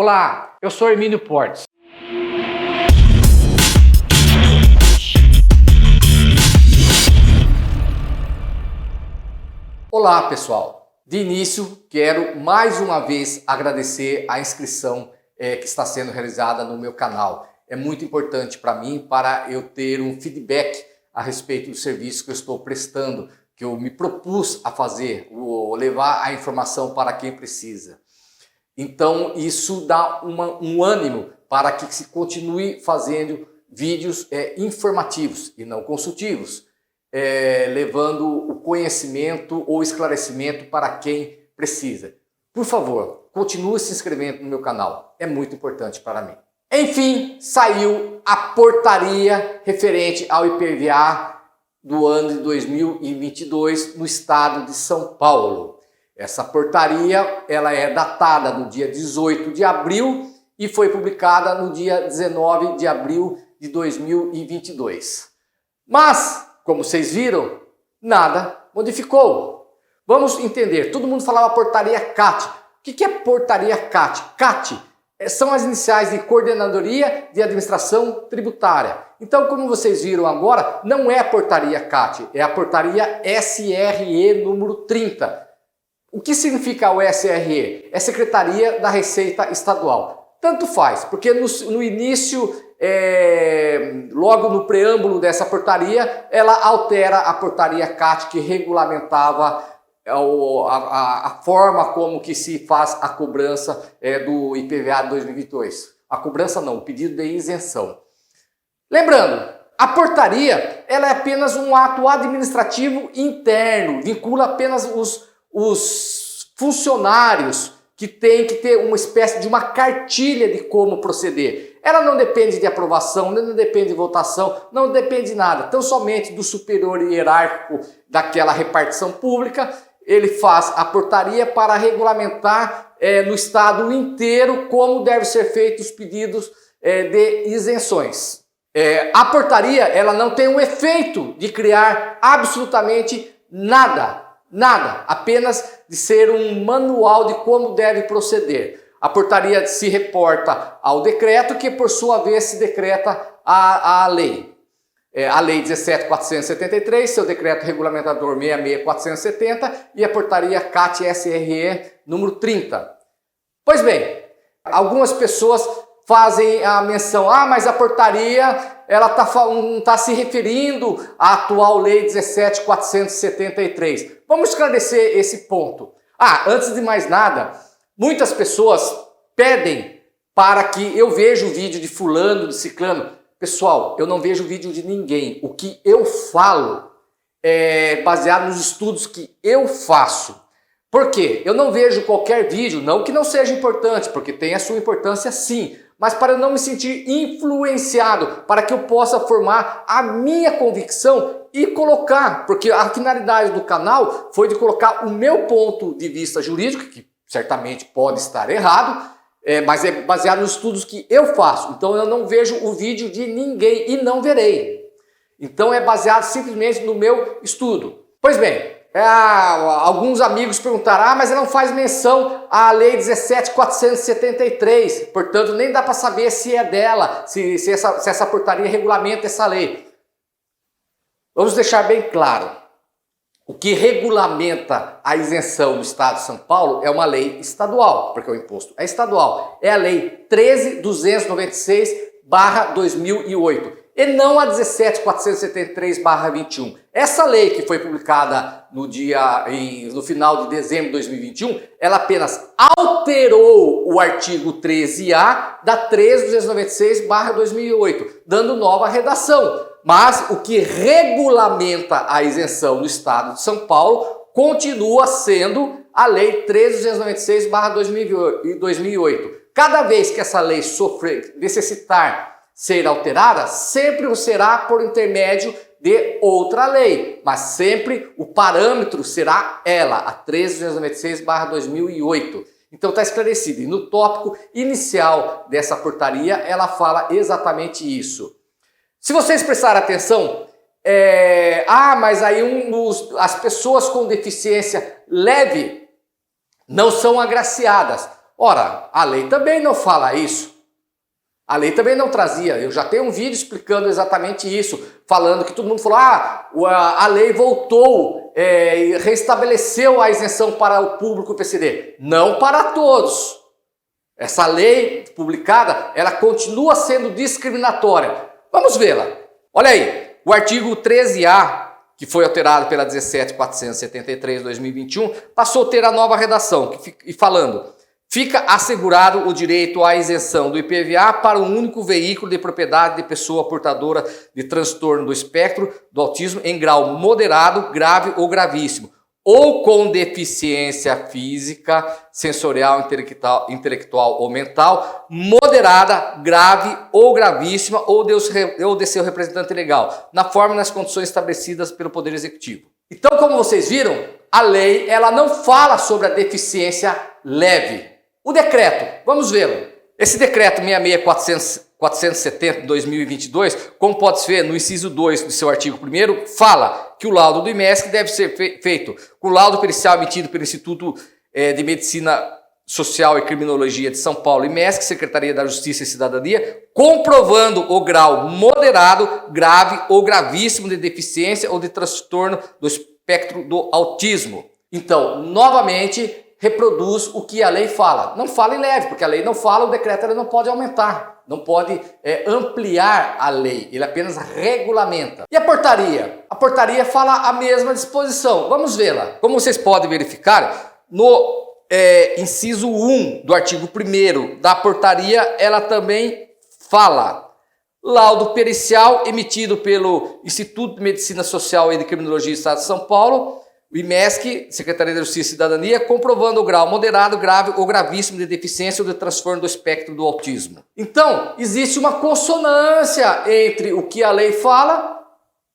Olá, eu sou Hermínio Portes. Olá, pessoal. De início, quero mais uma vez agradecer a inscrição que está sendo realizada no meu canal. É muito importante para mim, para eu ter um feedback a respeito do serviço que eu estou prestando, que eu me propus a fazer, levar a informação para quem precisa. Então isso dá um ânimo para que se continue fazendo vídeos informativos e não consultivos, levando o conhecimento ou esclarecimento para quem precisa. Por favor, continue se inscrevendo no meu canal, é muito importante para mim. Enfim, saiu a portaria referente ao IPVA do ano de 2022 no estado de São Paulo. Essa portaria ela é datada no dia 18 de abril e foi publicada no dia 19 de abril de 2022. Mas, como vocês viram, nada modificou. Vamos entender, todo mundo falava portaria CAT. O que é portaria CAT? CAT são as iniciais de Coordenadoria de Administração Tributária. Então, como vocês viram agora, não é a portaria CAT, é a portaria SRE número 30. O que significa o SRE? É Secretaria da Receita Estadual. Tanto faz, porque no início, logo no preâmbulo dessa portaria, ela altera a portaria CAT que regulamentava a forma como que se faz a cobrança do IPVA de 2022. A cobrança não, o pedido de isenção. Lembrando, a portaria ela é apenas um ato administrativo interno, vincula apenas os funcionários que têm que ter uma espécie de uma cartilha de como proceder. Ela não depende de aprovação, não depende de votação, não depende de nada, tão somente do superior hierárquico daquela repartição pública. Ele faz a portaria para regulamentar no estado inteiro como devem ser feitos os pedidos de isenções. A portaria ela não tem o efeito de criar absolutamente nada, apenas de ser um manual de como deve proceder. A portaria se reporta ao decreto, que por sua vez se decreta a lei. A Lei 17.473, seu decreto regulamentador 66.470 e a portaria CAT-SRE número 30. Pois bem, algumas pessoas fazem a menção, mas a portaria ela não está se referindo à atual Lei 17.473. Vamos esclarecer esse ponto. Antes de mais nada, muitas pessoas pedem para que eu veja o vídeo de fulano, de ciclano. Pessoal, eu não vejo vídeo de ninguém. O que eu falo é baseado nos estudos que eu faço. Por quê? Eu não vejo qualquer vídeo, não que não seja importante, porque tem a sua importância sim, mas para eu não me sentir influenciado, para que eu possa formar a minha convicção e colocar, porque a finalidade do canal foi de colocar o meu ponto de vista jurídico, que certamente pode estar errado, mas é baseado nos estudos que eu faço. Então eu não vejo o vídeo de ninguém e não verei. Então é baseado simplesmente no meu estudo. Pois bem, alguns amigos perguntaram, mas ela não faz menção à Lei 17.473, portanto nem dá para saber se é dela, se essa portaria regulamenta essa lei. Vamos deixar bem claro. O que regulamenta a isenção no estado de São Paulo é uma lei estadual, porque o imposto é estadual. É a Lei 13.296/2008 e não a 17.473/21. Essa lei que foi publicada no final de dezembro de 2021, ela apenas alterou o artigo 13A da 13.296/2008, dando nova redação. Mas o que regulamenta a isenção no estado de São Paulo continua sendo a Lei 13.296/2008. Cada vez que essa lei necessitar ser alterada, sempre será por intermédio de outra lei, mas sempre o parâmetro será ela, a 13.296/2008. Então está esclarecido. E no tópico inicial dessa portaria, ela fala exatamente isso. Se vocês prestarem atenção, mas aí as pessoas com deficiência leve não são agraciadas. Ora, a lei também não fala isso. A lei também não trazia. Eu já tenho um vídeo explicando exatamente isso, falando que todo mundo falou, a lei voltou e restabeleceu a isenção para o público PCD. Não para todos. Essa lei publicada, ela continua sendo discriminatória. Vamos vê-la. Olha aí, o artigo 13A, que foi alterado pela 17.473/2021, passou a ter a nova redação, falando: fica assegurado o direito à isenção do IPVA para um único veículo de propriedade de pessoa portadora de transtorno do espectro do autismo em grau moderado, grave ou gravíssimo, ou com deficiência física, sensorial, intelectual ou mental, moderada, grave ou gravíssima, ou de seu representante legal, na forma e nas condições estabelecidas pelo Poder Executivo. Então, como vocês viram, a lei ela não fala sobre a deficiência leve. O decreto, vamos vê-lo. Esse decreto 66.470 de 2022, como pode-se ver no inciso 2 do seu artigo 1º, fala que o laudo do IMESC deve ser feito com laudo pericial emitido pelo Instituto de Medicina Social e Criminologia de São Paulo, IMESC, Secretaria da Justiça e Cidadania, comprovando o grau moderado, grave ou gravíssimo de deficiência ou de transtorno do espectro do autismo. Então, novamente, reproduz o que a lei fala. Não fala em leve, porque a lei não fala, o decreto ele não pode aumentar, não pode ampliar a lei, ele apenas regulamenta. E a portaria? A portaria fala a mesma disposição. Vamos vê-la. Como vocês podem verificar, no inciso 1 do artigo 1º da portaria, ela também fala: laudo pericial emitido pelo Instituto de Medicina Social e de Criminologia do Estado de São Paulo, o IMESC, Secretaria da Justiça e Cidadania, comprovando o grau moderado, grave ou gravíssimo de deficiência ou de transtorno do espectro do autismo. Então, existe uma consonância entre o que a lei fala,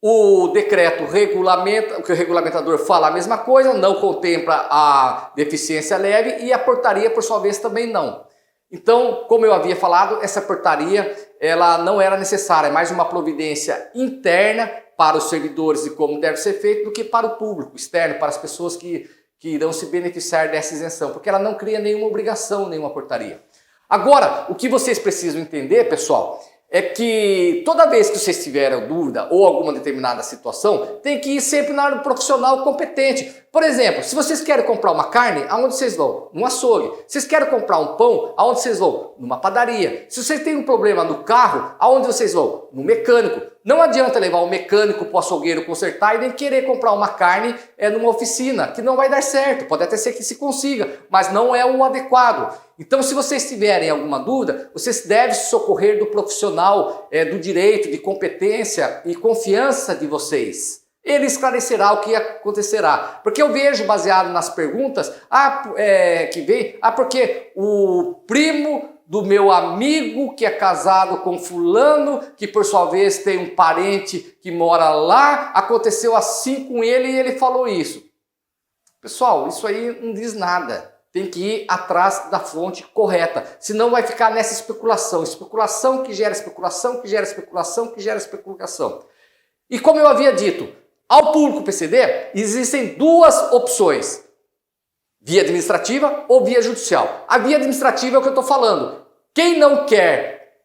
o decreto regulamenta, o que o regulamentador fala a mesma coisa, não contempla a deficiência leve, e a portaria, por sua vez, também não. Então, como eu havia falado, essa portaria ela não era necessária, é mais uma providência interna para os servidores de como deve ser feito do que para o público externo, para as pessoas que irão se beneficiar dessa isenção, porque ela não cria nenhuma obrigação, nenhuma portaria. Agora, o que vocês precisam entender, pessoal, é que toda vez que vocês tiverem dúvida ou alguma determinada situação, tem que ir sempre na área do profissional competente. Por exemplo, se vocês querem comprar uma carne, aonde vocês vão? No açougue. Se vocês querem comprar um pão, aonde vocês vão? Numa padaria. Se vocês têm um problema no carro, aonde vocês vão? No mecânico. Não adianta levar o mecânico para o açougueiro consertar e nem querer comprar uma carne numa oficina, que não vai dar certo. Pode até ser que se consiga, mas não é o adequado. Então, se vocês tiverem alguma dúvida, vocês devem se socorrer do profissional do direito, de competência e confiança de vocês. Ele esclarecerá o que acontecerá. Porque eu vejo, baseado nas perguntas, porque o primo do meu amigo que é casado com fulano, que por sua vez tem um parente que mora lá, aconteceu assim com ele e ele falou isso. Pessoal, isso aí não diz nada. Tem que ir atrás da fonte correta, senão vai ficar nessa especulação. Especulação que gera especulação, que gera especulação, que gera especulação. E como eu havia dito, ao público PCD existem duas opções: via administrativa ou via judicial. A via administrativa é o que eu estou falando. Quem não quer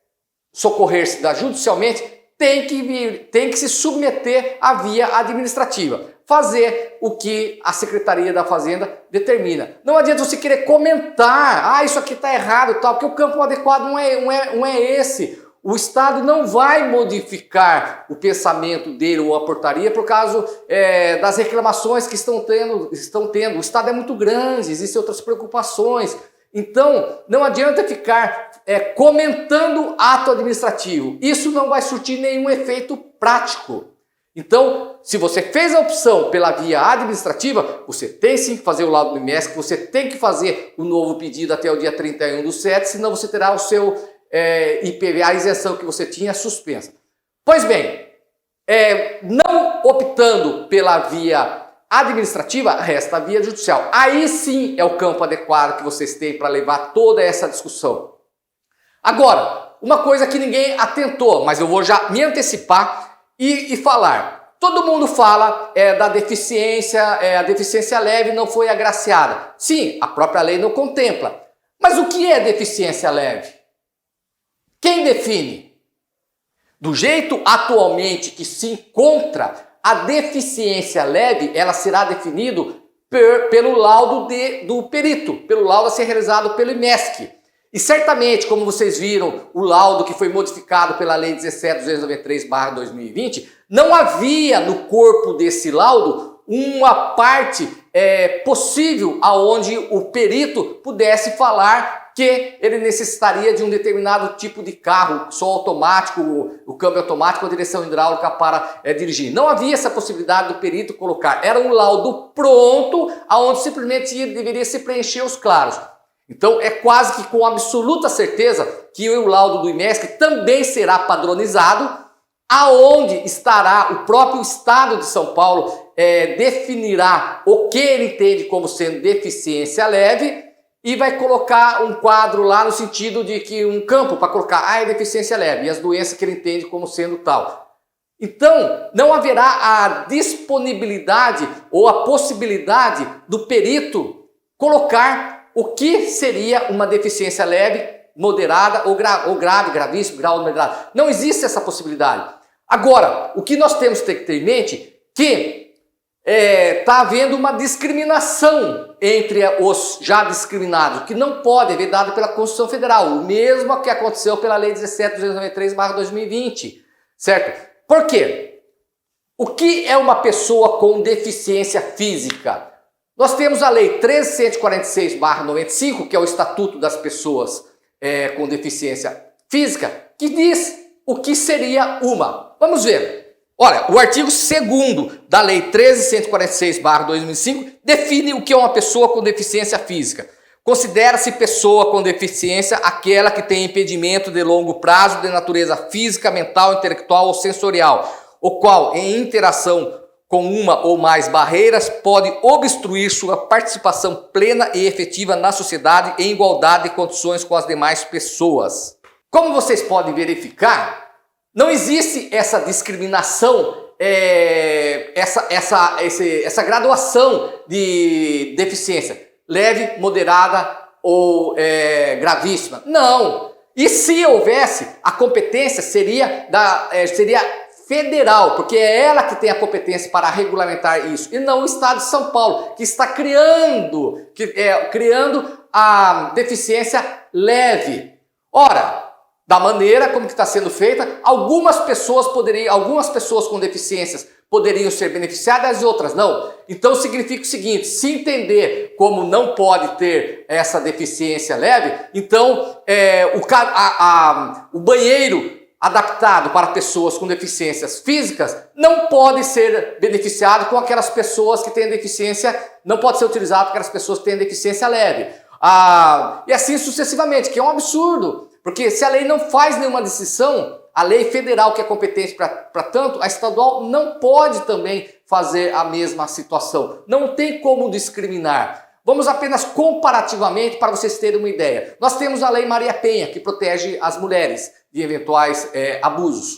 socorrer-se judicialmente tem que se submeter à via administrativa. Fazer o que a Secretaria da Fazenda determina. Não adianta você querer comentar, isso aqui está errado, tal, porque o campo adequado não é esse. O Estado não vai modificar o pensamento dele ou a portaria por causa das reclamações que estão tendo. O Estado é muito grande, existem outras preocupações. Então, não adianta ficar comentando ato administrativo. Isso não vai surtir nenhum efeito prático. Então, se você fez a opção pela via administrativa, você tem sim que fazer o laudo do IMESC, você tem que fazer o novo pedido até o dia 31/7, senão você terá o seu IPVA, a isenção que você tinha, suspensa. Pois bem, não optando pela via administrativa, resta a via judicial. Aí sim é o campo adequado que vocês têm para levar toda essa discussão. Agora, uma coisa que ninguém atentou, mas eu vou já me antecipar e falar. Todo mundo fala da deficiência, a deficiência leve não foi agraciada. Sim, a própria lei não contempla. Mas o que é deficiência leve? Quem define? Do jeito atualmente que se encontra, a deficiência leve, ela será definida pelo laudo do perito, pelo laudo a ser realizado pelo IMESC. E certamente, como vocês viram, o laudo que foi modificado pela Lei 17.293/2020, não havia no corpo desse laudo uma parte possível aonde o perito pudesse falar que ele necessitaria de um determinado tipo de carro, só automático, o câmbio automático, a direção hidráulica para dirigir. Não havia essa possibilidade do perito colocar. Era um laudo pronto, aonde simplesmente deveria se preencher os claros. Então é quase que com absoluta certeza que o laudo do IMESC também será padronizado, aonde estará o próprio Estado de São Paulo definirá o que ele entende como sendo deficiência leve e vai colocar um quadro lá no sentido de que um campo para colocar é deficiência leve e as doenças que ele entende como sendo tal. Então não haverá a disponibilidade ou a possibilidade do perito colocar o que seria uma deficiência leve, moderada ou grave, gravíssimo, grau moderado. Não existe essa possibilidade. Agora, o que nós temos que ter em mente que está havendo uma discriminação entre os já discriminados, que não pode ser dado pela Constituição Federal, o mesmo que aconteceu pela Lei 17.293/2020, certo? Por quê? O que é uma pessoa com deficiência física? Nós temos a Lei 13.146/95, que é o Estatuto das Pessoas com Deficiência Física, que diz o que seria uma. Vamos ver. Olha, o artigo 2º da Lei 13.146/2005 define o que é uma pessoa com deficiência física. Considera-se pessoa com deficiência aquela que tem impedimento de longo prazo de natureza física, mental, intelectual ou sensorial, o qual, em interação com uma ou mais barreiras, pode obstruir sua participação plena e efetiva na sociedade em igualdade de condições com as demais pessoas. Como vocês podem verificar, não existe essa discriminação, essa graduação de deficiência, leve, moderada ou gravíssima. Não! E se houvesse, a competência seria federal, porque é ela que tem a competência para regulamentar isso, e não o Estado de São Paulo, que está criando a deficiência leve. Ora, da maneira como que está sendo feita, algumas pessoas com deficiências poderiam ser beneficiadas e outras não. Então significa o seguinte: se entender como não pode ter essa deficiência leve, então o banheiro adaptado para pessoas com deficiências físicas não pode ser beneficiado com aquelas pessoas que têm deficiência, não pode ser utilizado para aquelas pessoas que têm deficiência leve. E assim sucessivamente, que é um absurdo. Porque se a lei não faz nenhuma distinção, a lei federal que é competente para tanto, a estadual não pode também fazer a mesma situação. Não tem como discriminar. Vamos apenas comparativamente para vocês terem uma ideia. Nós temos a Lei Maria Penha, que protege as mulheres de eventuais abusos.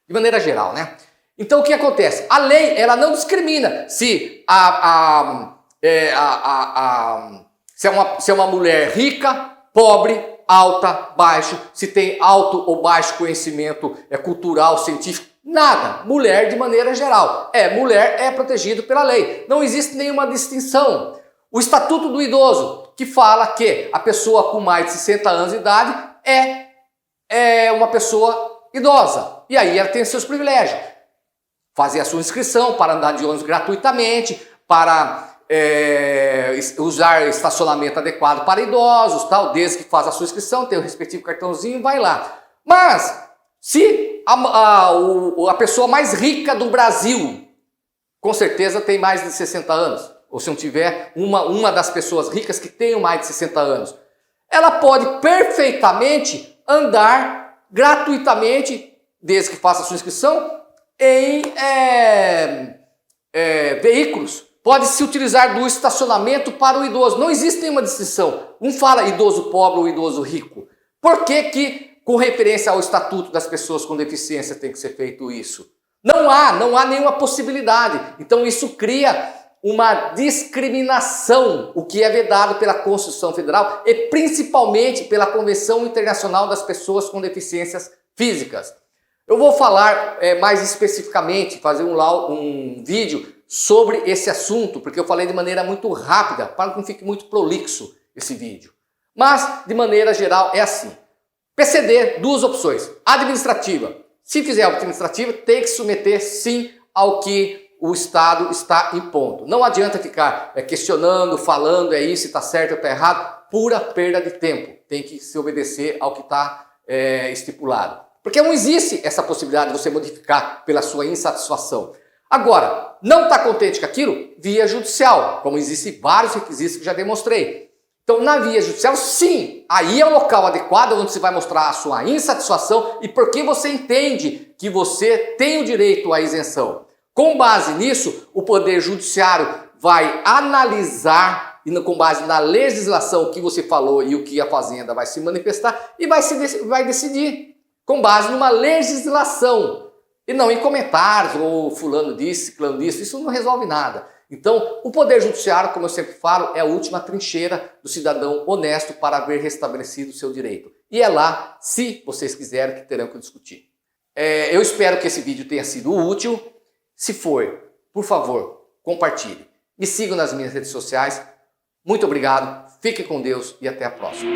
De maneira geral, né? Então o que acontece? A lei, ela não discrimina se é uma mulher rica, pobre, alta, baixo, se tem alto ou baixo conhecimento cultural, científico, nada. Mulher de maneira geral. Mulher é protegida pela lei. Não existe nenhuma distinção. O Estatuto do Idoso, que fala que a pessoa com mais de 60 anos de idade é uma pessoa idosa. E aí ela tem seus privilégios. Fazer a sua inscrição para andar de ônibus gratuitamente, para usar estacionamento adequado para idosos, tal, desde que faz a sua inscrição, tem o respectivo cartãozinho, vai lá. Mas se a pessoa mais rica do Brasil, com certeza tem mais de 60 anos, ou se não tiver uma das pessoas ricas que tenham mais de 60 anos, ela pode perfeitamente andar gratuitamente, desde que faça a sua inscrição, em veículos. Pode-se utilizar do estacionamento para o idoso. Não existe nenhuma distinção. Um fala idoso pobre ou idoso rico. Por que, com referência ao Estatuto das Pessoas com Deficiência, tem que ser feito isso? Não há nenhuma possibilidade. Então isso cria uma discriminação, o que é vedado pela Constituição Federal e principalmente pela Convenção Internacional das Pessoas com Deficiências Físicas. Eu vou falar mais especificamente, fazer um vídeo sobre esse assunto, porque eu falei de maneira muito rápida, para que não fique muito prolixo esse vídeo. Mas, de maneira geral, é assim. PCD, duas opções. Administrativa. Se fizer administrativa, tem que submeter sim ao que o Estado está impondo. Não adianta ficar questionando, falando, é isso, está certo ou está errado. Pura perda de tempo. Tem que se obedecer ao que está estipulado. Porque não existe essa possibilidade de você modificar pela sua insatisfação. Agora, não está contente com aquilo? Via judicial, como existem vários requisitos que já demonstrei. Então, na via judicial, sim, aí é o local adequado onde você vai mostrar a sua insatisfação e por que você entende que você tem o direito à isenção. Com base nisso, o Poder Judiciário vai analisar, e com base na legislação que você falou e o que a Fazenda vai se manifestar, e vai decidir, com base numa legislação, e não em comentários, ou fulano disse, ciclano disse, isso não resolve nada. Então, o Poder Judiciário, como eu sempre falo, é a última trincheira do cidadão honesto para ver restabelecido o seu direito. E é lá, se vocês quiserem, que terão que discutir. Eu espero que esse vídeo tenha sido útil. Se for, por favor, compartilhe. Me sigam nas minhas redes sociais. Muito obrigado, fiquem com Deus e até a próxima.